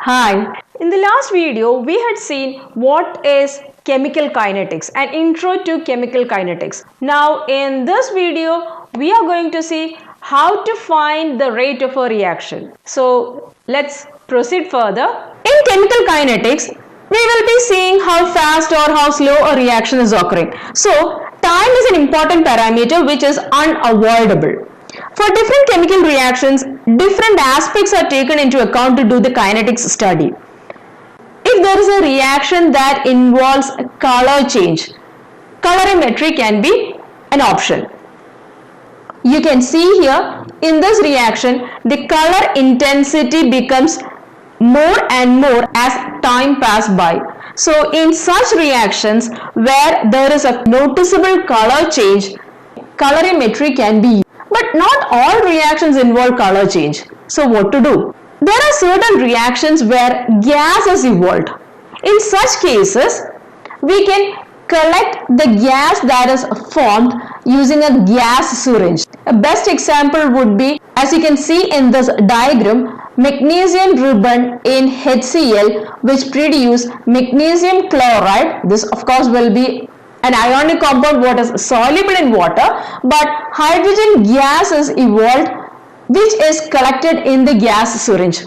Hi. In the last video, we had seen what is chemical kinetics, an intro to chemical kinetics. Now, in this video, we are going to see how to find the rate of a reaction. So, let's proceed further. In chemical kinetics, we will be seeing how fast or how slow a reaction is occurring. So, time is an important parameter which is unavoidable. For different chemical reactions, different aspects are taken into account to do the kinetics study. If there is a reaction that involves color change, colorimetry can be an option. You can see here in this reaction, the color intensity becomes more and more as time passes by. So in such reactions where there is a noticeable color change, colorimetry can be used. But not all reactions involve color change. So what to do? There are certain reactions where gas is evolved. In such cases, we can collect the gas that is formed using a gas syringe. A best example would be, as you can see in this diagram, magnesium ribbon in HCl which produce magnesium chloride. This of course will be an ionic compound what is soluble in water, but hydrogen gas is evolved which is collected in the gas syringe.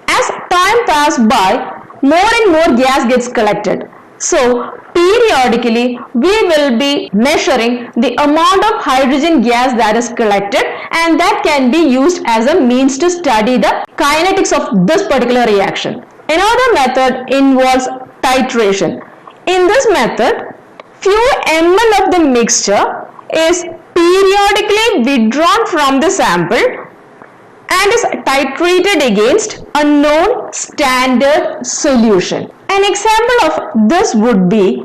As time passes by, more and more gas gets collected. So periodically we will be measuring the amount of hydrogen gas that is collected, and that can be used as a means to study the kinetics of this particular reaction. Another method involves titration. In this method, few ml of the mixture is periodically withdrawn from the sample and is titrated against a known standard solution. An example of this would be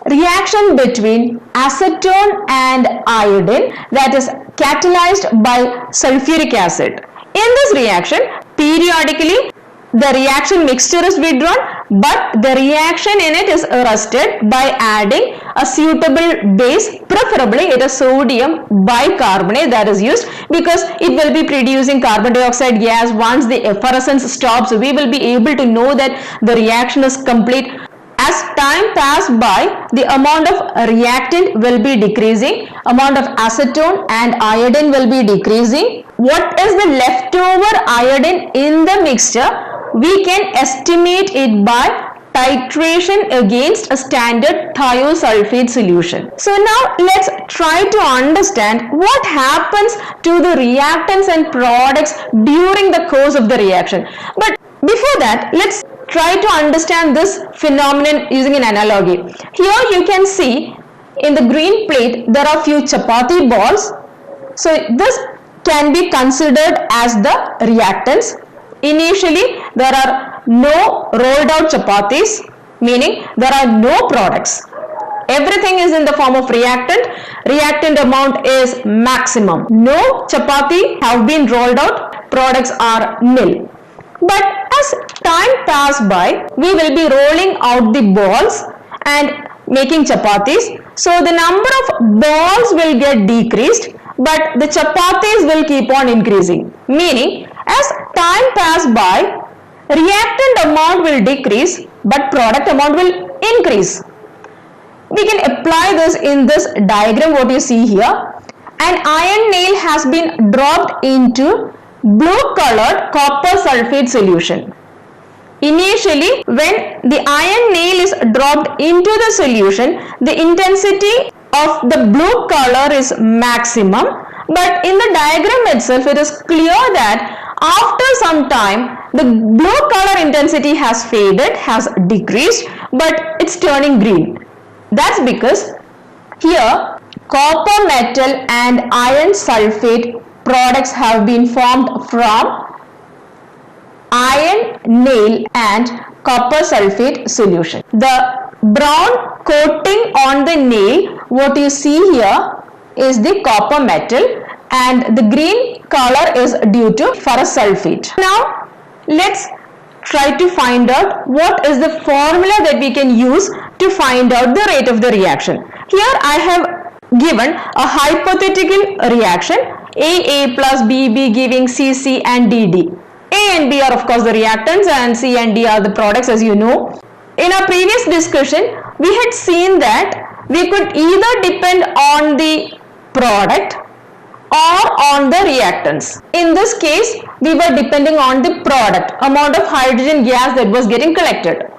reaction between acetone and iodine that is catalyzed by sulfuric acid. In this reaction, periodically the reaction mixture is withdrawn, but the reaction in it is arrested by adding a suitable base, preferably it is sodium bicarbonate that is used, because it will be producing carbon dioxide gas. Once the effervescence stops, we will be able to know that the reaction is complete. As time passes by, the amount of reactant will be decreasing, amount of acetone and iodine will be decreasing. What is the leftover iodine in the mixture? We can estimate it by titration against a standard thiosulfate solution. So now let's try to understand what happens to the reactants and products during the course of the reaction. But before that, let's try to understand this phenomenon using an analogy. Here you can see in the green plate there are few chapati balls. So this can be considered as the reactants. Initially, there are no rolled out chapatis, meaning there are no products. Everything is in the form of reactant. Reactant amount is maximum. No chapati have been rolled out. Products are nil. But as time passes by, we will be rolling out the balls and making chapatis. So the number of balls will get decreased, but the chapatis will keep on increasing. Meaning, as time passes by, reactant amount will decrease, but product amount will increase. We can apply this in this diagram what you see here. An iron nail has been dropped into blue colored copper sulfate solution. Initially, when the iron nail is dropped into the solution, the intensity of the blue color is maximum, but in the diagram itself it is clear that after some time the blue color intensity has faded, has decreased, but it's turning green. That's because here copper metal and iron sulfate products have been formed from iron nail and copper sulfate solution. The brown coating on the nail what you see here is the copper metal, and the green color is due to ferrous sulfate. Now let's try to find out what is the formula that we can use to find out the rate of the reaction. Here I have given a hypothetical reaction, AA plus BB giving CC and DD. A and B are of course the reactants and C and D are the products, as you know. In our previous discussion, we had seen that we could either depend on the product or on the reactants. In this case, we were depending on the product, amount of hydrogen gas that was getting collected.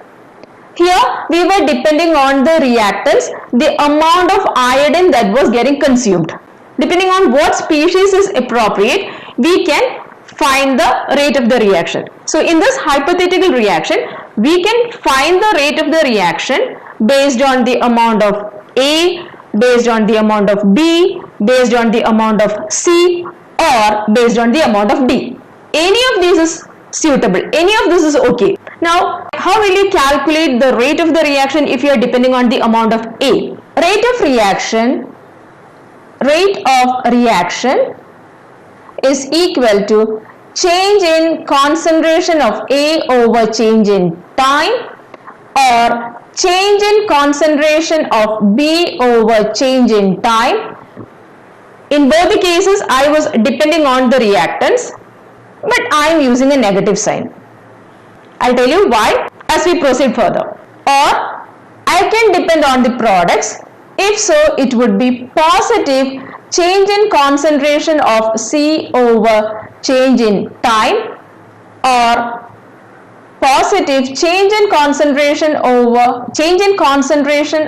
Here, we were depending on the reactants, the amount of iodine that was getting consumed. Depending on what species is appropriate, we can find the rate of the reaction. So, in this hypothetical reaction, we can find the rate of the reaction based on the amount of A, based on the amount of B, based on the amount of C, or based on the amount of D. Any of these is suitable. Any of this is okay. Now, how will you calculate the rate of the reaction if you are depending on the amount of A? Rate of reaction is equal to change in concentration of A over change in time, or change in concentration of B over change in time. In both the cases, I was depending on the reactants, but I am using a negative sign. I'll tell you why as we proceed further. Or I can depend on the products. If so, it would be positive change in concentration of C over change in time, or positive change in concentration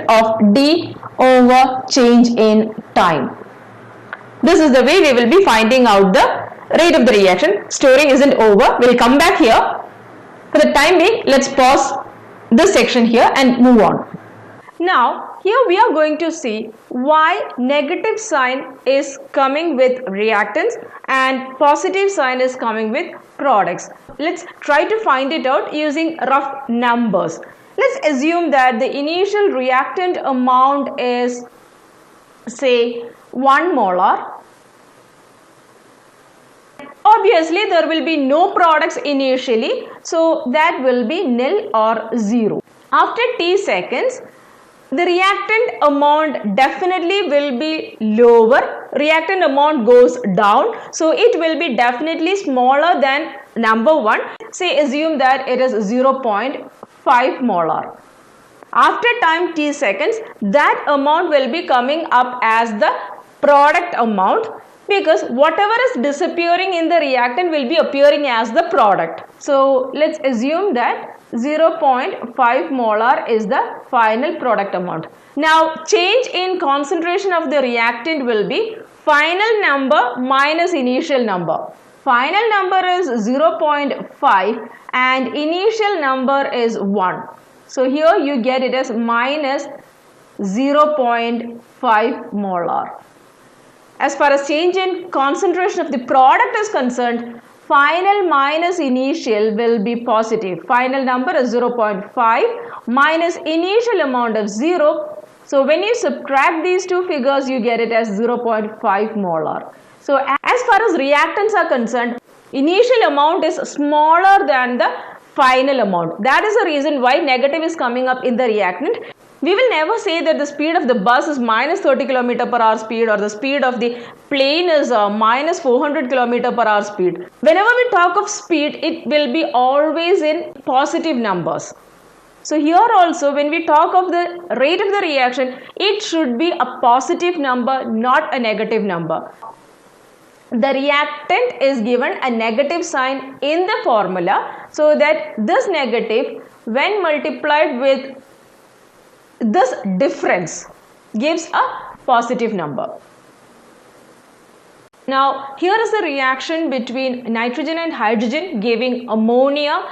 of D over change in time. This is the way we will be finding out the rate of the reaction. Storing isn't over. We'll come back here. For the time being, let's pause this section here and move on. Now, here we are going to see why negative sign is coming with reactants and positive sign is coming with products. Let's try to find it out using rough numbers. Let's assume that the initial reactant amount is, say, 1 molar. Obviously, there will be no products initially, so that will be nil or 0. After t seconds, the reactant amount definitely will be lower. Reactant amount goes down, so it will be definitely smaller than number 1. Say assume that it is 0.5 molar. After time t seconds, that amount will be coming up as the product amount, because whatever is disappearing in the reactant will be appearing as the product. So let's assume that 0.5 molar is the final product amount. Now change in concentration of the reactant will be final number minus initial number. Final number is 0.5 and initial number is 1. So here you get it as minus 0.5 molar. As far as change in concentration of the product is concerned, final minus initial will be positive. Final number is 0.5 minus initial amount of 0. So when you subtract these two figures, you get it as 0.5 molar. So as far as reactants are concerned, initial amount is smaller than the final amount. That is the reason why negative is coming up in the reactant. We will never say that the speed of the bus is minus 30 km per hour speed, or the speed of the plane is minus 400 km per hour speed. Whenever we talk of speed, it will be always in positive numbers. So here also, when we talk of the rate of the reaction, it should be a positive number, not a negative number. The reactant is given a negative sign in the formula, so that this negative, when multiplied with this difference, gives a positive number. Now here is the reaction between nitrogen and hydrogen giving ammonia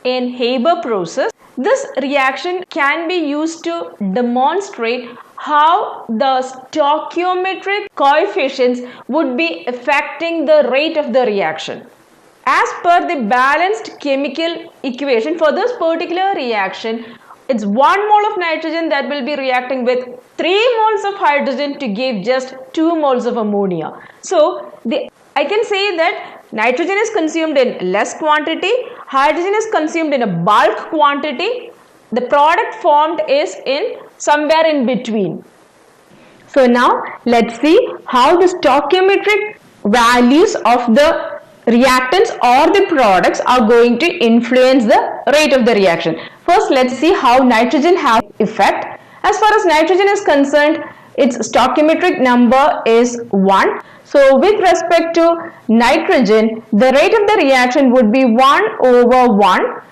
in Haber process. This reaction can be used to demonstrate how the stoichiometric coefficients would be affecting the rate of the reaction. As per the balanced chemical equation for this particular reaction, it's 1 mole of nitrogen that will be reacting with 3 moles of hydrogen to give just 2 moles of ammonia. So I can say that nitrogen is consumed in less quantity, hydrogen is consumed in a bulk quantity. The product formed is in somewhere in between. So now let's see how the stoichiometric values of the reactants or the products are going to influence the rate of the reaction. First, let's see how nitrogen has effect. As far as nitrogen is concerned, its stoichiometric number is 1. So with respect to nitrogen, the rate of the reaction would be 1/1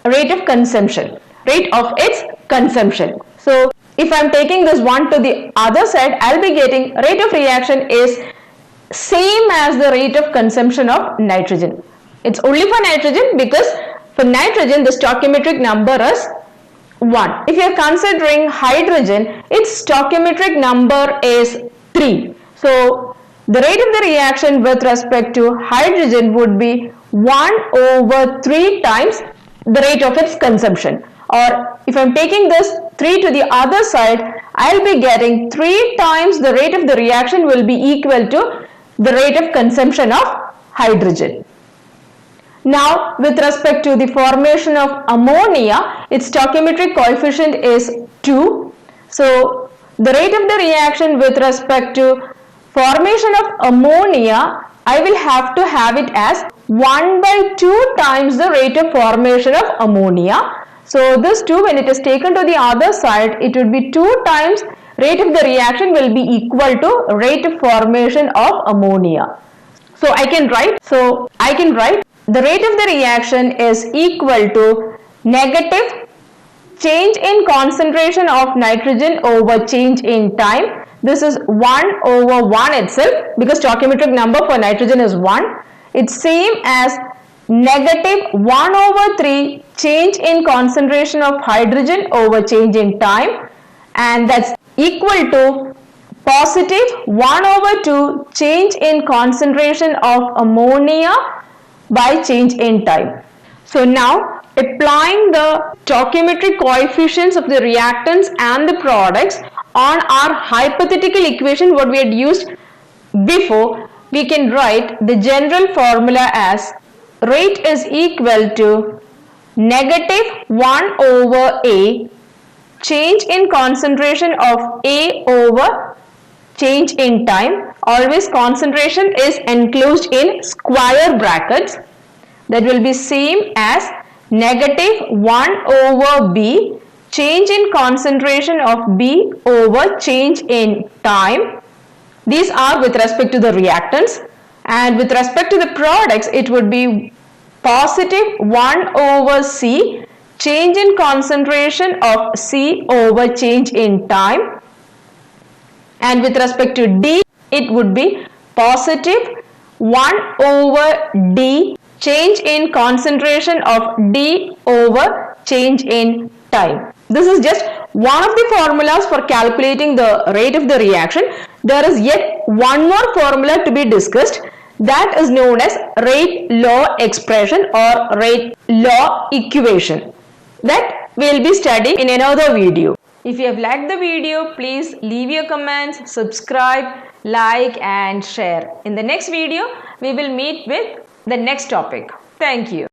rate of consumption, rate of its consumption. So if I am taking this 1 to the other side, I will be getting rate of reaction is same as the rate of consumption of nitrogen. It's only for nitrogen because for nitrogen the stoichiometric number is 1. If you are considering hydrogen, its stoichiometric number is 3. So the rate of the reaction with respect to hydrogen would be 1/3 times the rate of its consumption. Or if I am taking this 3 to the other side, I will be getting 3 times the rate of the reaction will be equal to the rate of consumption of hydrogen. Now, with respect to the formation of ammonia, its stoichiometric coefficient is 2. So, the rate of the reaction with respect to formation of ammonia, I will have to have it as 1/2 times the rate of formation of ammonia. So, this 2 when it is taken to the other side, it would be 2 times rate of the reaction will be equal to rate of formation of ammonia. So, I can write the rate of the reaction is equal to negative change in concentration of nitrogen over change in time. This is 1/1 itself because stoichiometric number for nitrogen is 1. It's same as negative 1/3 change in concentration of hydrogen over change in time, and that's equal to positive 1/2 change in concentration of ammonia by change in time. So now applying the stoichiometric coefficients of the reactants and the products on our hypothetical equation what we had used before, we can write the general formula as rate is equal to negative 1/A change in concentration of A over change in time. Always concentration is enclosed in square brackets. That will be same as negative 1/B change in concentration of B over change in time. These are with respect to the reactants, and with respect to the products it would be positive 1/C change in concentration of C over change in time, and with respect to D it would be positive 1/D change in concentration of D over change in time. This is just one of the formulas for calculating the rate of the reaction. There is yet one more formula to be discussed, that is known as rate law expression or rate law equation, that we will be studying in another video. If you have liked the video, please leave your comments, subscribe, like and share. In the next video, we will meet with the next topic. Thank you.